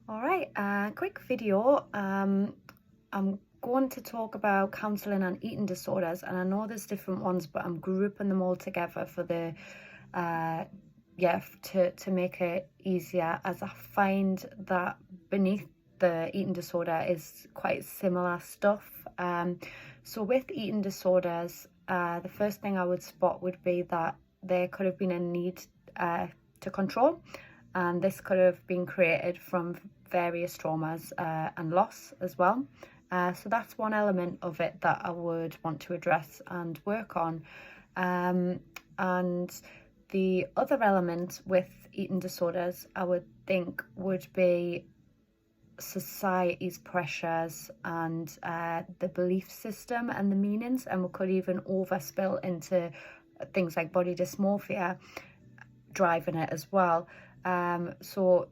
All right, quick video. I'm going to talk about counselling and eating disorders, and I know there's different ones, but I'm grouping them all together for the to make it easier, as I find that beneath the eating disorder is quite similar stuff. So with eating disorders, the first thing I would spot would be that there could have been a need to control, and this could have been created from various traumas and loss as well. So that's one element of it that I would want to address and work on. And the other element with eating disorders, I would think, would be society's pressures and the belief system and the meanings, and we could even overspill into things like body dysmorphia driving it as well. So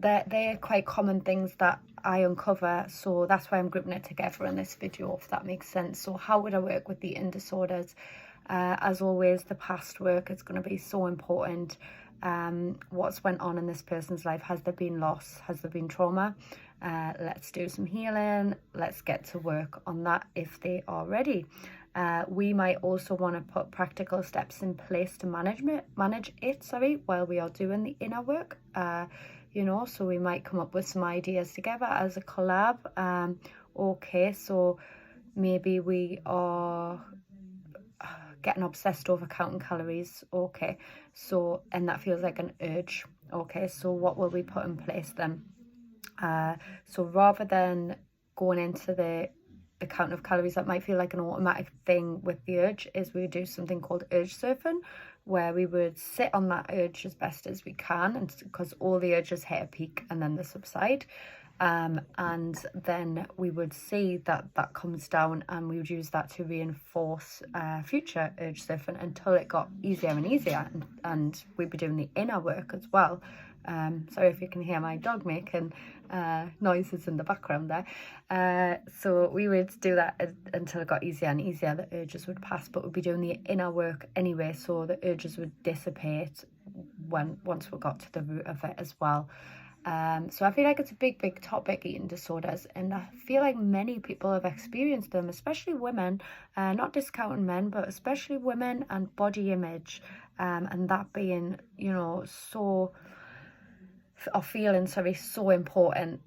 they're quite common things that I uncover, so that's why I'm grouping it together in this video, if that makes sense. So how would I work with the eating disorders? As always, the past work is going to be so important. What's went on in this person's life? Has there been loss? Has there been trauma? Let's do some healing. Let's get to work on that if they are ready. We might also want to put practical steps in place to manage it while we are doing the inner work. So we might come up with some ideas together as a collab. Okay, so maybe we are getting obsessed over counting calories. Okay, so, and that feels like an urge. Okay, so what will we put in place then? So rather than going into the count of calories, that might feel like an automatic thing with the urge, is we do something called urge surfing, where we would sit on that urge as best as we can, and because all the urges hit a peak and then they subside. And then we would see that comes down, and we would use that to reinforce future urge surfing until it got easier and easier, and we'd be doing the inner work as well. Sorry if you can hear my dog making noises in the background there. So we would do that until it got easier and easier. The urges would pass, but we'd be doing the inner work anyway, so the urges would dissipate once we got to the root of it as well. So I feel like it's a big topic, eating disorders, and I feel like many people have experienced them, especially women, not discounting men, but especially women, and body image, and that being, so important,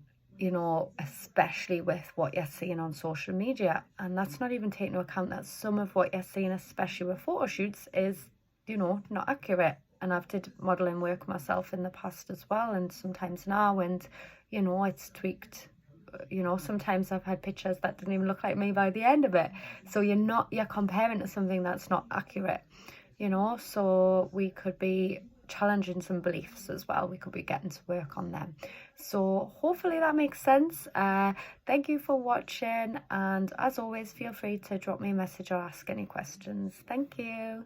especially with what you're seeing on social media. And that's not even taking into account that some of what you're seeing, especially with photo shoots, is, not accurate. And I've did modelling work myself in the past as well, and sometimes now, and it's tweaked. Sometimes I've had pictures that didn't even look like me by the end of it. So you're comparing to something that's not accurate, so we could be challenging some beliefs as well. We could be getting to work on them. So hopefully that makes sense. Thank you for watching, and as always, feel free to drop me a message or ask any questions. Thank you.